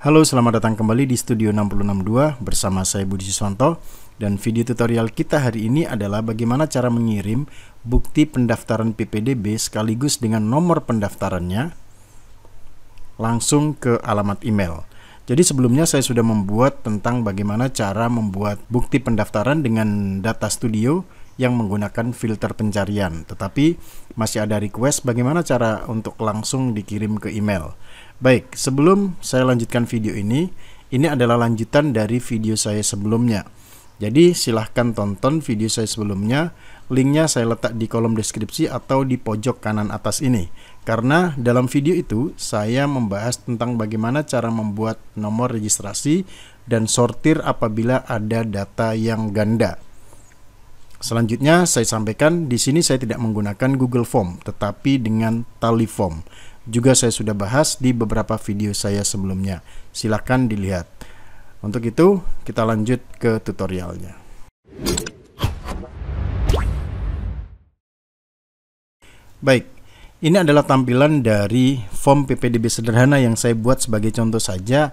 Halo, selamat datang kembali di Studio 662 bersama saya Budi Siswanto. Dan video tutorial kita hari ini adalah bagaimana cara mengirim bukti pendaftaran PPDB sekaligus dengan nomor pendaftarannya langsung ke alamat email. Jadi sebelumnya saya sudah membuat tentang bagaimana cara membuat bukti pendaftaran dengan data studio yang menggunakan filter pencarian. Tetapi masih ada request bagaimana cara untuk langsung dikirim ke email. Baik, sebelum saya lanjutkan video ini adalah lanjutan dari video saya sebelumnya. Jadi silahkan tonton video saya sebelumnya, linknya saya letak di kolom deskripsi atau di pojok kanan atas ini. Karena dalam video itu saya membahas tentang bagaimana cara membuat nomor registrasi dan sortir apabila ada data yang ganda. Selanjutnya saya sampaikan di sini saya tidak menggunakan Google Form, tetapi dengan Tally Form. Juga saya sudah bahas di beberapa video saya sebelumnya. Silahkan dilihat. Untuk itu, kita lanjut ke tutorialnya. Baik, ini adalah tampilan dari form PPDB sederhana yang saya buat sebagai contoh saja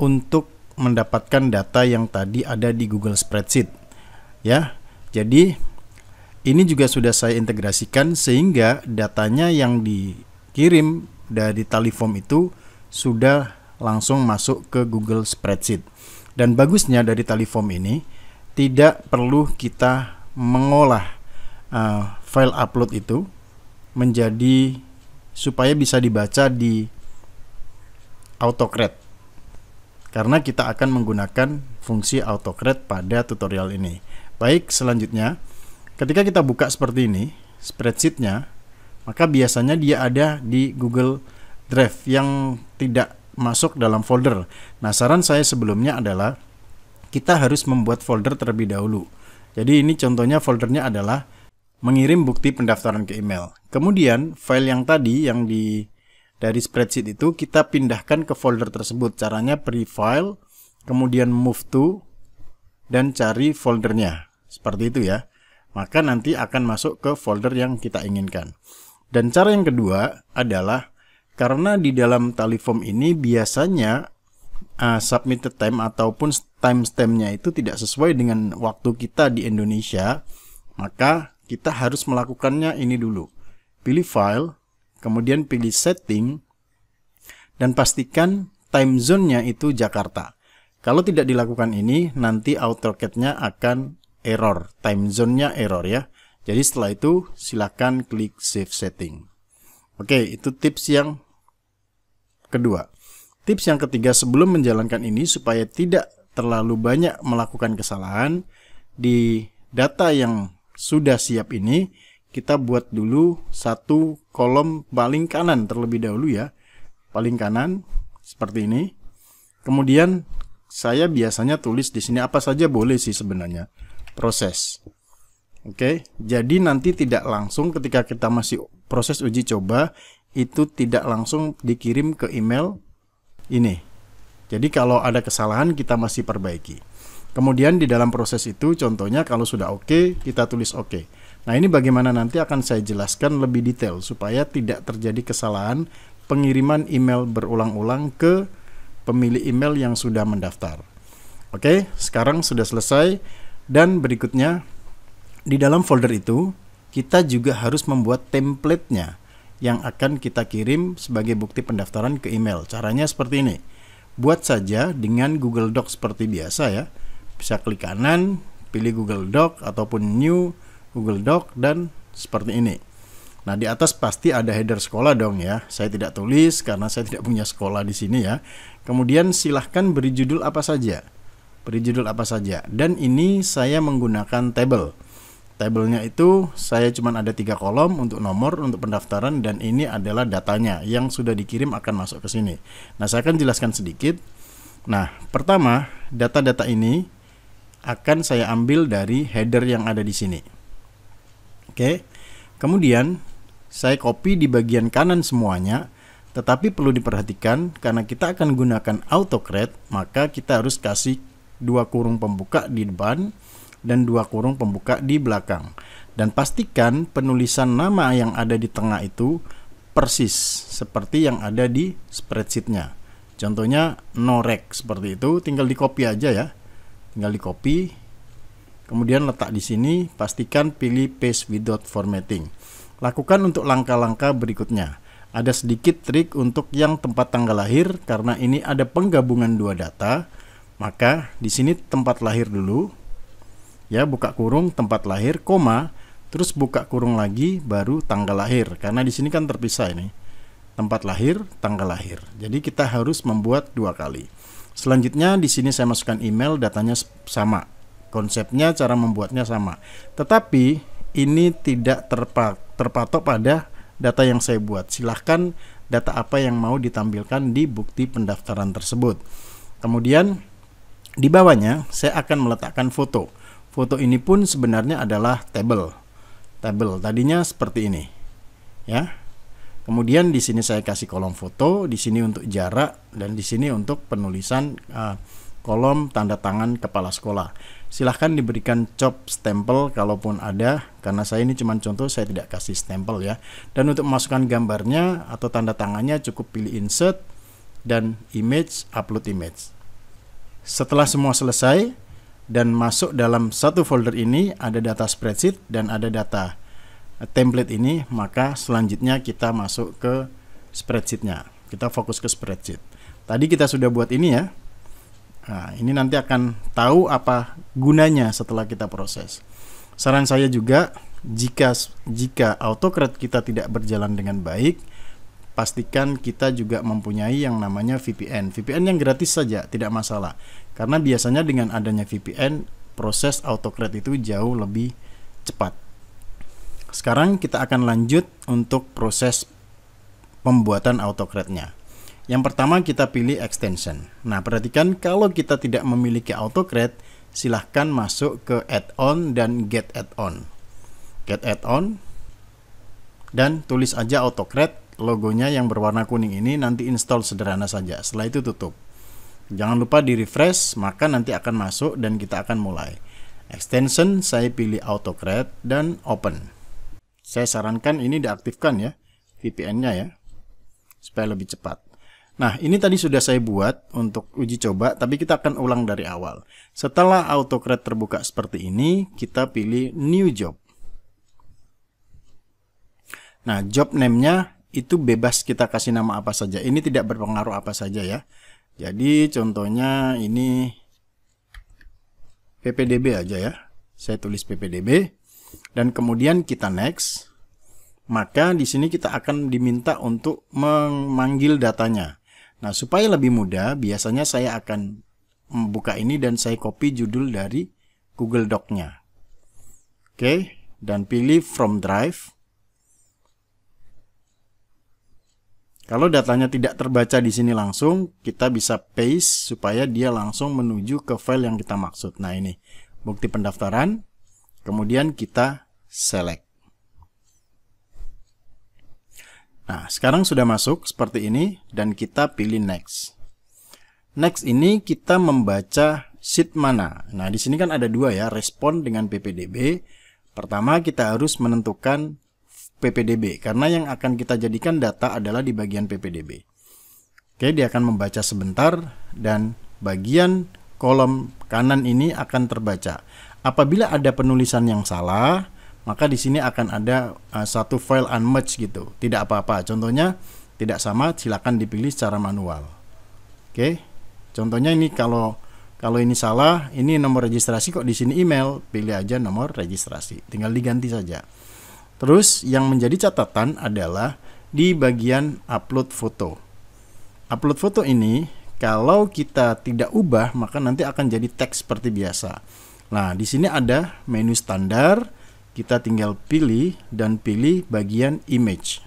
untuk mendapatkan data yang tadi ada di Google Spreadsheet. Ya, jadi ini juga sudah saya integrasikan sehingga datanya yang dikirim dari Tally Form itu sudah langsung masuk ke Google Spreadsheet. Dan bagusnya dari Tally Form ini tidak perlu kita mengolah file upload itu menjadi supaya bisa dibaca di AutoCred, karena kita akan menggunakan fungsi AutoCred pada tutorial ini. Baik, selanjutnya ketika kita buka seperti ini spreadsheetnya, maka biasanya dia ada di Google Drive yang tidak masuk dalam folder. Nah, saran saya sebelumnya adalah kita harus membuat folder terlebih dahulu. Jadi ini contohnya foldernya adalah mengirim bukti pendaftaran ke email. Kemudian file yang tadi yang dari spreadsheet itu kita pindahkan ke folder tersebut. Caranya pre-file, kemudian move to, dan cari foldernya. Seperti itu ya. Maka nanti akan masuk ke folder yang kita inginkan. Dan cara yang kedua adalah karena di dalam Tally Form ini biasanya submitted time ataupun timestamp-nya itu tidak sesuai dengan waktu kita di Indonesia, maka kita harus melakukannya ini dulu. Pilih file, kemudian pilih setting, dan pastikan time zone-nya itu Jakarta. Kalau tidak dilakukan ini, nanti AutoCAD-nya akan error, time zone-nya error ya. Jadi setelah itu silakan klik Save Setting. Oke, itu tips yang kedua. Tips yang ketiga sebelum menjalankan ini supaya tidak terlalu banyak melakukan kesalahan di data yang sudah siap ini, kita buat dulu satu kolom paling kanan terlebih dahulu ya. Paling kanan seperti ini. Kemudian saya biasanya tulis di sini apa saja boleh sih sebenarnya. Proses. Oke, jadi nanti tidak langsung ketika kita masih proses uji coba itu tidak langsung dikirim ke email ini. Jadi kalau ada kesalahan kita masih perbaiki. Kemudian di dalam proses itu contohnya kalau sudah oke, kita tulis oke. Nah, ini bagaimana nanti akan saya jelaskan lebih detail supaya tidak terjadi kesalahan pengiriman email berulang-ulang ke pemilik email yang sudah mendaftar. Oke, sekarang sudah selesai dan berikutnya di dalam folder itu, kita juga harus membuat template-nya yang akan kita kirim sebagai bukti pendaftaran ke email. Caranya seperti ini. Buat saja dengan Google Docs seperti biasa ya. Bisa klik kanan, pilih Google Doc ataupun New Google Doc dan seperti ini. Nah, di atas pasti ada header sekolah dong ya. Saya tidak tulis karena saya tidak punya sekolah di sini ya. Kemudian silahkan beri judul apa saja. Beri judul apa saja. Dan ini saya menggunakan table. Tabelnya itu saya cuma ada 3 kolom untuk nomor, untuk pendaftaran, dan ini adalah datanya yang sudah dikirim akan masuk ke sini. Nah, saya akan jelaskan sedikit. Nah, pertama, data-data ini akan saya ambil dari header yang ada di sini. Oke. Kemudian, saya copy di bagian kanan semuanya, tetapi perlu diperhatikan karena kita akan gunakan AutoCred, maka kita harus kasih 2 kurung pembuka di depan dan 2 kurung pembuka di belakang. Dan pastikan penulisan nama yang ada di tengah itu persis seperti yang ada di spreadsheet-nya. Contohnya no rec seperti itu, tinggal di copy aja ya. Tinggal di copy. Kemudian letak di sini, pastikan pilih paste without formatting. Lakukan untuk langkah-langkah berikutnya. Ada sedikit trik untuk yang tempat tanggal lahir, karena ini ada penggabungan dua data. Maka di sini tempat lahir dulu. Ya, buka kurung tempat lahir, koma, terus buka kurung lagi, baru tanggal lahir. Karena di sini kan terpisah ini. Tempat lahir, tanggal lahir. Jadi kita harus membuat dua kali. Selanjutnya di sini saya masukkan email, datanya sama. Konsepnya, cara membuatnya sama. Tetapi ini tidak terpatok pada data yang saya buat. Silahkan data apa yang mau ditampilkan di bukti pendaftaran tersebut. Kemudian di bawahnya saya akan meletakkan foto. Foto ini pun sebenarnya adalah tabel. Tadinya seperti ini. Ya. Kemudian di sini saya kasih kolom foto, di sini untuk jarak, dan di sini untuk penulisan kolom tanda tangan kepala sekolah. Silahkan diberikan chop stempel kalaupun ada, karena saya ini cuma contoh, saya tidak kasih stempel ya. Dan untuk memasukkan gambarnya atau tanda tangannya cukup pilih insert dan image, upload image. Setelah semua selesai dan masuk dalam satu folder ini, ada data spreadsheet dan ada data template ini, maka selanjutnya kita masuk ke spreadsheetnya. Kita fokus ke spreadsheet. Tadi kita sudah buat ini ya. Nah, ini nanti akan tahu apa gunanya setelah kita proses. Saran saya juga, jika AutoCAD kita tidak berjalan dengan baik, pastikan kita juga mempunyai yang namanya VPN. VPN yang gratis saja, tidak masalah. Karena biasanya dengan adanya VPN, proses AutoCAD itu jauh lebih cepat. Sekarang kita akan lanjut untuk proses pembuatan AutoCAD-nya. Yang pertama kita pilih extension. Nah, perhatikan kalau kita tidak memiliki AutoCAD, silahkan masuk ke add-on dan get add-on. Get add-on dan tulis aja AutoCAD, logonya yang berwarna kuning ini, nanti install sederhana saja. Setelah itu tutup. Jangan lupa di refresh, maka nanti akan masuk dan kita akan mulai. Extension saya pilih AutoCAD dan open. Saya sarankan ini diaktifkan ya, VPN-nya ya, supaya lebih cepat. Nah, ini tadi sudah saya buat untuk uji coba, tapi kita akan ulang dari awal. Setelah AutoCAD terbuka seperti ini, kita pilih New Job. Nah, job name-nya itu bebas kita kasih nama apa saja. Ini tidak berpengaruh apa saja ya. Jadi contohnya ini PPDB aja ya. Saya tulis PPDB. Dan kemudian kita next, maka di sini kita akan diminta untuk memanggil datanya. Nah, supaya lebih mudah, biasanya saya akan membuka ini dan saya copy judul dari Google Doc-nya. Oke, dan pilih from drive. Kalau datanya tidak terbaca di sini langsung, kita bisa paste supaya dia langsung menuju ke file yang kita maksud. Nah, ini bukti pendaftaran. Kemudian kita select. Nah, sekarang sudah masuk seperti ini dan kita pilih next. Next ini kita membaca sheet mana. Nah, di sini kan ada dua ya, respon dengan PPDB. Pertama kita harus menentukan PPDB karena yang akan kita jadikan data adalah di bagian PPDB. Oke, dia akan membaca sebentar dan bagian kolom kanan ini akan terbaca. Apabila ada penulisan yang salah, maka di sini akan ada satu file unmatched gitu. Tidak apa-apa. Contohnya tidak sama, silakan dipilih secara manual. Oke. Contohnya ini kalau ini salah, ini nomor registrasi kok di sini email, pilih aja nomor registrasi. Tinggal diganti saja. Terus yang menjadi catatan adalah di bagian upload foto. Upload foto ini kalau kita tidak ubah, maka nanti akan jadi teks seperti biasa. Nah, di sini ada menu standar, kita tinggal pilih dan pilih bagian image.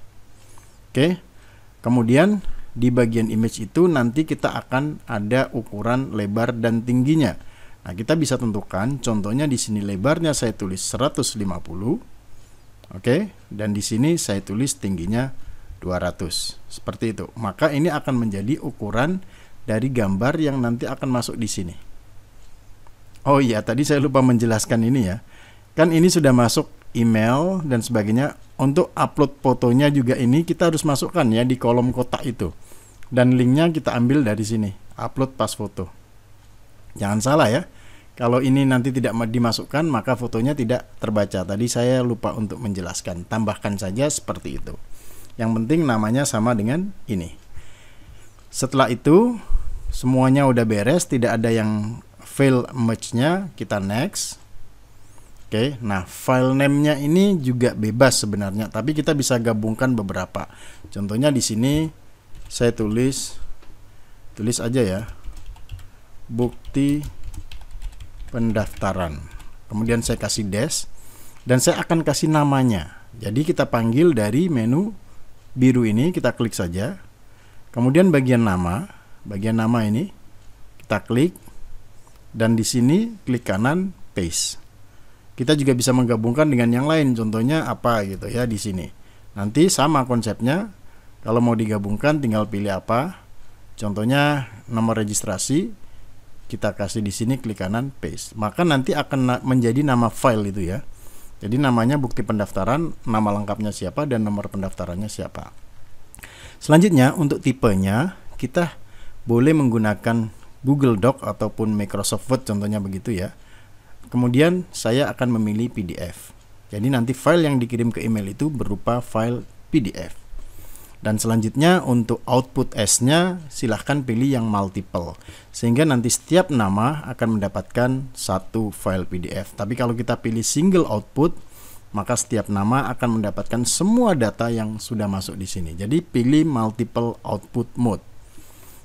Oke. Kemudian di bagian image itu nanti kita akan ada ukuran lebar dan tingginya. Nah, kita bisa tentukan, contohnya di sini lebarnya saya tulis 150. Oke, dan di sini saya tulis tingginya 200. Seperti itu. Maka ini akan menjadi ukuran dari gambar yang nanti akan masuk di sini. Oh iya, tadi saya lupa menjelaskan ini ya. Kan ini sudah masuk email dan sebagainya. Untuk upload fotonya juga ini kita harus masukkan ya di kolom kotak itu. Dan linknya kita ambil dari sini, upload pas foto. Jangan salah ya, kalau ini nanti tidak dimasukkan maka fotonya tidak terbaca. Tadi saya lupa untuk menjelaskan, tambahkan saja seperti itu. Yang penting namanya sama dengan ini. Setelah itu semuanya udah beres, tidak ada yang fail merge-nya, kita next. Oke, nah file name-nya ini juga bebas sebenarnya, tapi kita bisa gabungkan beberapa. Contohnya di sini saya tulis aja ya, bukti pendaftaran. Kemudian saya kasih dash dan saya akan kasih namanya. Jadi kita panggil dari menu biru ini, kita klik saja. Kemudian bagian nama ini kita klik dan di sini klik kanan paste. Kita juga bisa menggabungkan dengan yang lain, contohnya apa gitu ya di sini. Nanti sama konsepnya, kalau mau digabungkan tinggal pilih apa. Contohnya nomor registrasi, kita kasih di sini klik kanan paste. Maka nanti akan menjadi nama file itu ya. Jadi namanya bukti pendaftaran, nama lengkapnya siapa dan nomor pendaftarannya siapa. Selanjutnya untuk tipenya kita boleh menggunakan Google Doc ataupun Microsoft Word contohnya begitu ya. Kemudian saya akan memilih PDF. Jadi nanti file yang dikirim ke email itu berupa file PDF. Dan selanjutnya untuk output S-nya silahkan pilih yang multiple. Sehingga nanti setiap nama akan mendapatkan satu file PDF. Tapi kalau kita pilih single output, maka setiap nama akan mendapatkan semua data yang sudah masuk di sini. Jadi pilih multiple output mode.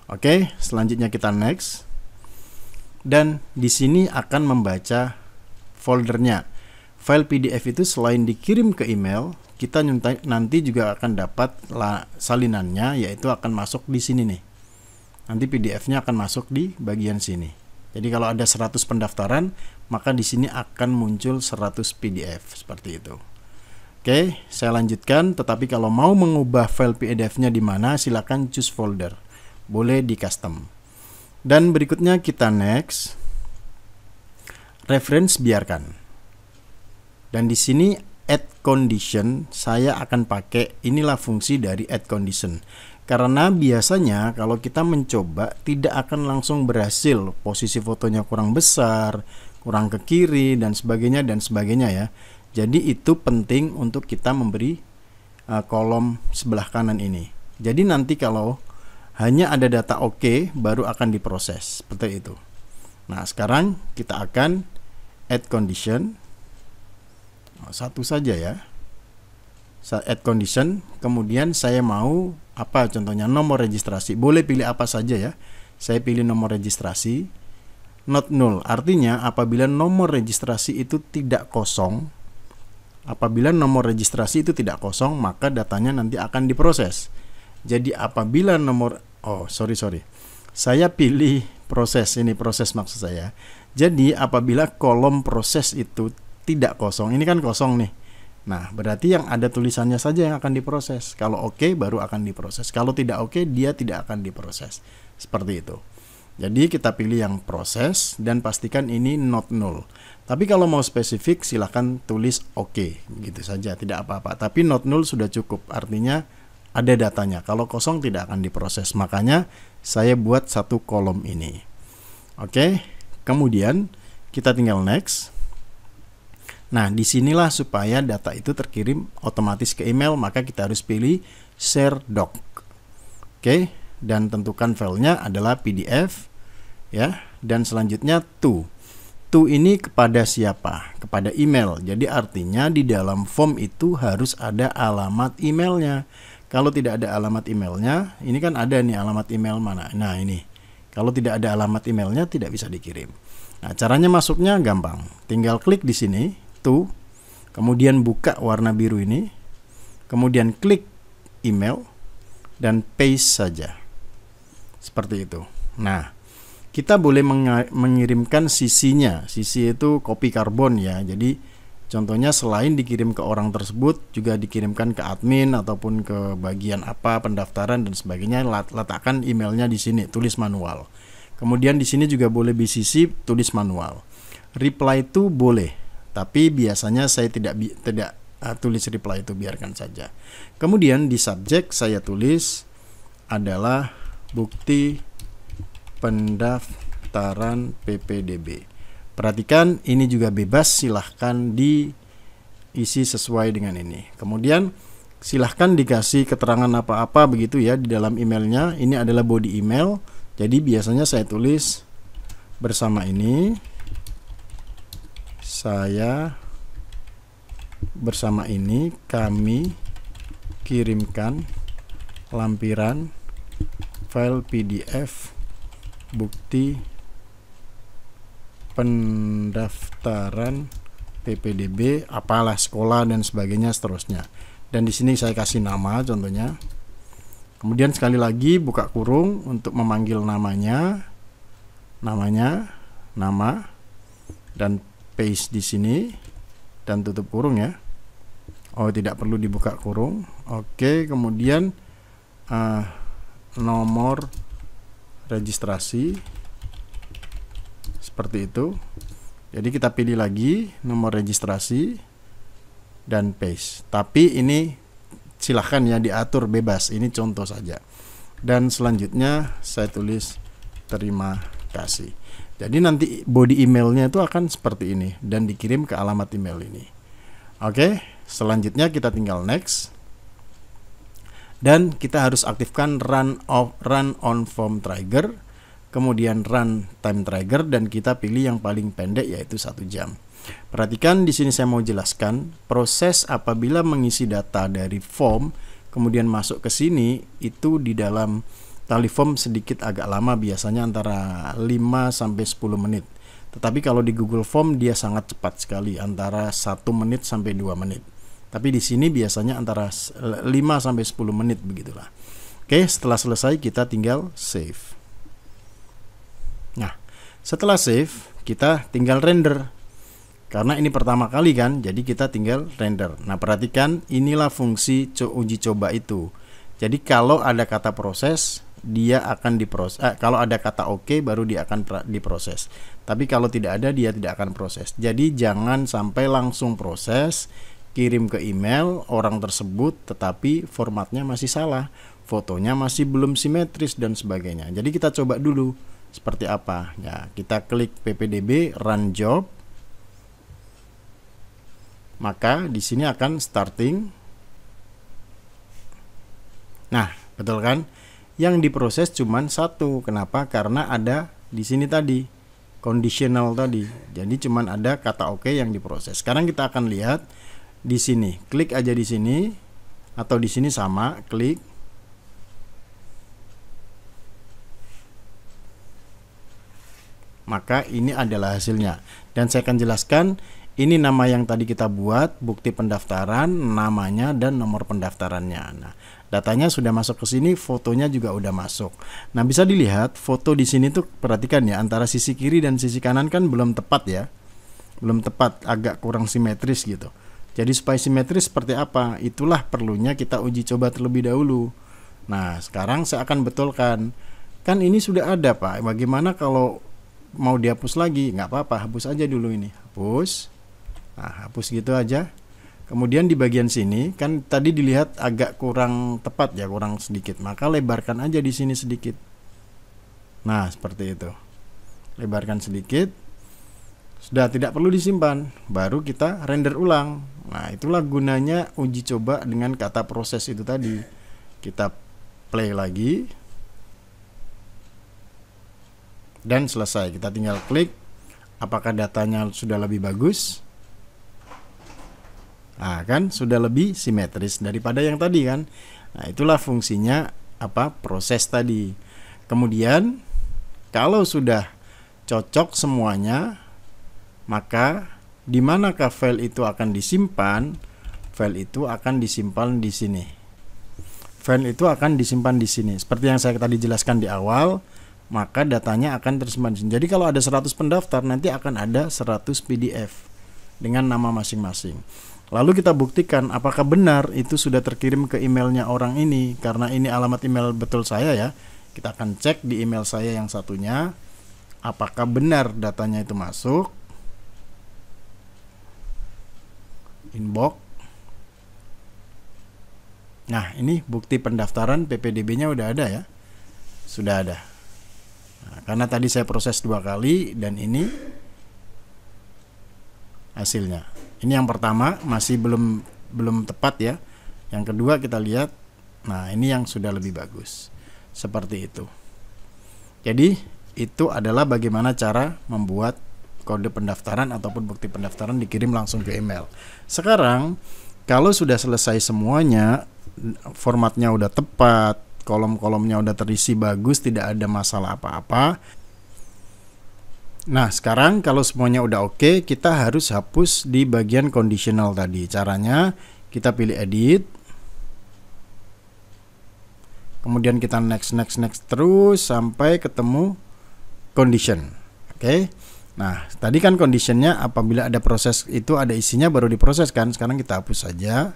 Oke, selanjutnya kita next. Dan di sini akan membaca foldernya. File PDF itu selain dikirim ke email, kita nanti juga akan dapat salinannya, yaitu akan masuk di sini nih. Nanti PDF-nya akan masuk di bagian sini. Jadi kalau ada 100 pendaftaran, maka di sini akan muncul 100 PDF seperti itu. Oke, saya lanjutkan. Tetapi kalau mau mengubah file PDF-nya di mana, silakan choose folder. Boleh di custom. Dan berikutnya kita next. Reference biarkan. Dan di sini add condition saya akan pakai, inilah fungsi dari add condition. Karena biasanya kalau kita mencoba tidak akan langsung berhasil. Posisi fotonya kurang besar, kurang ke kiri dan sebagainya ya. Jadi itu penting untuk kita memberi kolom sebelah kanan ini. Jadi nanti kalau hanya ada data oke, baru akan diproses seperti itu. Nah sekarang kita akan add condition. Satu saja ya. Saya add condition. Kemudian saya mau apa, contohnya nomor registrasi. Boleh pilih apa saja ya. Saya pilih nomor registrasi. Not null, artinya apabila nomor registrasi itu tidak kosong. Apabila nomor registrasi itu tidak kosong, maka datanya nanti akan diproses. Jadi apabila saya pilih proses, ini proses maksud saya. Jadi apabila kolom proses itu tidak kosong, ini kan kosong nih. Nah, berarti yang ada tulisannya saja yang akan diproses. Kalau oke, baru akan diproses. Kalau tidak oke, dia tidak akan diproses. Seperti itu. Jadi kita pilih yang proses dan pastikan ini not null. Tapi kalau mau spesifik silahkan tulis oke, gitu saja, tidak apa-apa. Tapi not null sudah cukup, artinya ada datanya. Kalau kosong tidak akan diproses. Makanya saya buat satu kolom ini. Oke, kemudian kita tinggal next. Nah, disinilah supaya data itu terkirim otomatis ke email, maka kita harus pilih share doc. Oke, dan tentukan filenya adalah PDF ya, dan selanjutnya to ini kepada siapa? Kepada email. Jadi artinya di dalam form itu harus ada alamat emailnya. Kalau tidak ada alamat emailnya, ini kan ada nih alamat email mana. Nah ini, kalau tidak ada alamat emailnya tidak bisa dikirim. Nah caranya masuknya gampang. Tinggal klik di sini, to, kemudian buka warna biru ini, kemudian klik email, dan paste saja. Seperti itu. Nah, kita boleh mengirimkan CC-nya. CC itu kopi karbon ya. Jadi contohnya selain dikirim ke orang tersebut, juga dikirimkan ke admin ataupun ke bagian apa pendaftaran dan sebagainya. Letakkan emailnya di sini, tulis manual. Kemudian di sini juga boleh BCC, tulis manual. Reply itu boleh, tapi biasanya saya tidak tulis reply itu, biarkan saja. Kemudian di subjek saya tulis adalah bukti pendaftaran PPDB. Perhatikan ini juga bebas, silahkan diisi sesuai dengan ini. Kemudian silahkan dikasih keterangan apa-apa begitu ya di dalam emailnya. Ini adalah body email, jadi biasanya saya tulis bersama ini, saya bersama ini kami kirimkan lampiran file PDF bukti pendaftaran PPDB, apalah sekolah dan sebagainya seterusnya. Dan di sini saya kasih nama contohnya. Kemudian sekali lagi buka kurung untuk memanggil nama, dan paste di sini dan tutup kurung ya. Oh, tidak perlu dibuka kurung. Oke, kemudian nomor registrasi seperti itu. Jadi kita pilih lagi nomor registrasi dan paste. Tapi ini silahkan ya diatur bebas. Ini contoh saja. Dan selanjutnya saya tulis terima kasih. Jadi nanti body emailnya itu akan seperti ini dan dikirim ke alamat email ini. Oke, selanjutnya kita tinggal next. Dan kita harus aktifkan run on form trigger, kemudian run time trigger, dan kita pilih yang paling pendek yaitu 1 jam. Perhatikan di sini saya mau jelaskan proses apabila mengisi data dari form kemudian masuk ke sini itu di dalam tali form sedikit agak lama, biasanya antara 5 sampai 10 menit. Tetapi kalau di Google Form dia sangat cepat sekali, antara 1 menit sampai 2 menit. Tapi di sini biasanya antara 5 sampai 10 menit begitulah. Oke, setelah selesai kita tinggal save. Nah, setelah save kita tinggal render. Karena ini pertama kali kan, jadi kita tinggal render. Nah, perhatikan inilah fungsi uji coba itu. Jadi kalau ada kata proses, dia akan diproses. Kalau ada kata oke, baru dia akan diproses. Tapi kalau tidak ada, dia tidak akan proses. Jadi jangan sampai langsung proses, kirim ke email orang tersebut, tetapi formatnya masih salah, fotonya masih belum simetris dan sebagainya. Jadi kita coba dulu seperti apa. Ya, kita klik PPDB run job. Maka di sini akan starting. Nah, betul kan? Yang diproses cuma 1. Kenapa? Karena ada di sini tadi conditional tadi. Jadi cuma ada kata oke yang diproses. Sekarang kita akan lihat di sini. Klik aja di sini atau di sini sama, klik. Maka ini adalah hasilnya. Dan saya akan jelaskan. Ini nama yang tadi kita buat, bukti pendaftaran, namanya dan nomor pendaftarannya. Nah, datanya sudah masuk ke sini, fotonya juga udah masuk. Nah, bisa dilihat foto di sini tuh, perhatikan ya, antara sisi kiri dan sisi kanan kan belum tepat ya. Belum tepat, agak kurang simetris gitu. Jadi supaya simetris seperti apa? Itulah perlunya kita uji coba terlebih dahulu. Nah, sekarang saya akan betulkan. Kan ini sudah ada, Pak. Bagaimana kalau mau dihapus lagi? Nggak apa-apa, hapus aja dulu ini. Hapus. Nah, hapus gitu aja. Kemudian di bagian sini kan tadi dilihat agak kurang tepat ya, kurang sedikit. Maka lebarkan aja di sini sedikit. Nah, seperti itu. Lebarkan sedikit. Sudah tidak perlu disimpan. Baru kita render ulang. Nah, itulah gunanya uji coba dengan kata proses itu tadi. Kita play lagi. Dan selesai. Kita tinggal klik apakah datanya sudah lebih bagus. Nah, kan sudah lebih simetris daripada yang tadi kan. Nah, itulah fungsinya proses tadi. Kemudian kalau sudah cocok semuanya, maka di manakah file itu akan disimpan? File itu akan disimpan di sini. File itu akan disimpan di sini. Seperti yang saya tadi jelaskan di awal, maka datanya akan tersimpan di sini. Jadi kalau ada 100 pendaftar, nanti akan ada 100 PDF dengan nama masing-masing. Lalu kita buktikan apakah benar itu sudah terkirim ke emailnya orang ini. Karena ini alamat email betul saya ya. Kita akan cek di email saya yang satunya, apakah benar datanya itu masuk. Inbox. Nah, ini bukti pendaftaran PPDB-nya udah ada ya. sudah ada. Nah, karena tadi saya proses 2 kali dan ini hasilnya. Ini yang pertama masih belum tepat ya. Yang kedua kita lihat, nah ini yang sudah lebih bagus. Seperti itu. Jadi itu adalah bagaimana cara membuat kode pendaftaran ataupun bukti pendaftaran dikirim langsung ke email. Sekarang kalau sudah selesai semuanya, formatnya udah tepat, kolom-kolomnya udah terisi bagus, tidak ada masalah apa-apa. Nah sekarang kalau semuanya udah oke, kita harus hapus di bagian conditional tadi. Caranya kita pilih edit, kemudian kita next terus sampai ketemu condition. Oke. Nah, tadi kan conditionnya apabila ada proses itu ada isinya baru diproses kan. Sekarang kita hapus saja.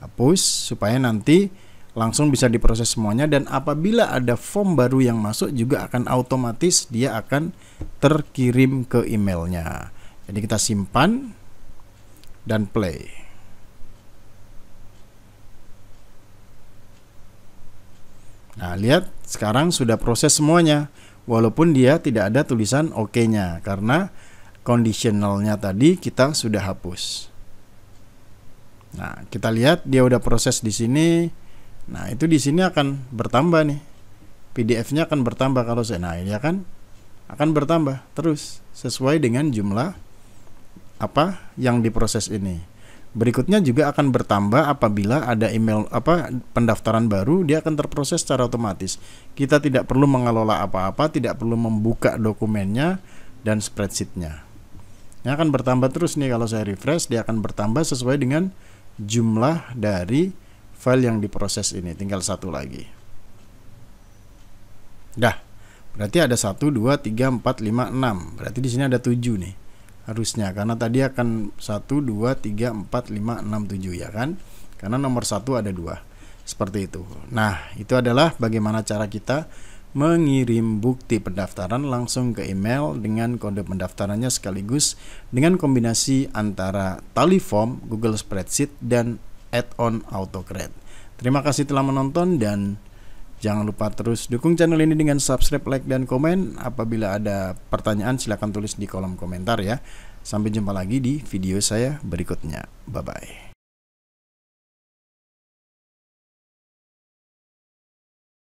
Hapus supaya nanti langsung bisa diproses semuanya, dan apabila ada form baru yang masuk juga akan otomatis dia akan terkirim ke emailnya. Jadi kita simpan dan play. Nah, lihat sekarang sudah proses semuanya. Walaupun dia tidak ada tulisan OK-nya karena conditionalnya tadi kita sudah hapus. Nah, kita lihat dia udah proses di sini. Nah, itu di sini akan bertambah nih. PDF-nya akan bertambah kalau saya. Nah, ini akan bertambah terus sesuai dengan jumlah apa yang diproses ini. Berikutnya juga akan bertambah apabila ada email pendaftaran baru, dia akan terproses secara otomatis. Kita tidak perlu mengelola apa-apa, tidak perlu membuka dokumennya dan spreadsheetnya. Ini akan bertambah terus nih, kalau saya refresh dia akan bertambah sesuai dengan jumlah dari file yang diproses ini. Tinggal 1 lagi. Dah. Berarti ada 1 2 3 4 5 6. Berarti di sini ada 7 nih. Harusnya, karena tadi akan 1 2 3 4 5 6 7 ya kan, karena nomor 1 ada 2 seperti itu. Nah, itu adalah bagaimana cara kita mengirim bukti pendaftaran langsung ke email dengan kode pendaftarannya sekaligus dengan kombinasi antara Tally Form, Google Spreadsheet, dan add-on AutoCred. Terima kasih telah menonton dan jangan lupa terus dukung channel ini dengan subscribe, like, dan komen. Apabila ada pertanyaan silahkan tulis di kolom komentar ya. Sampai jumpa lagi di video saya berikutnya. Bye-bye.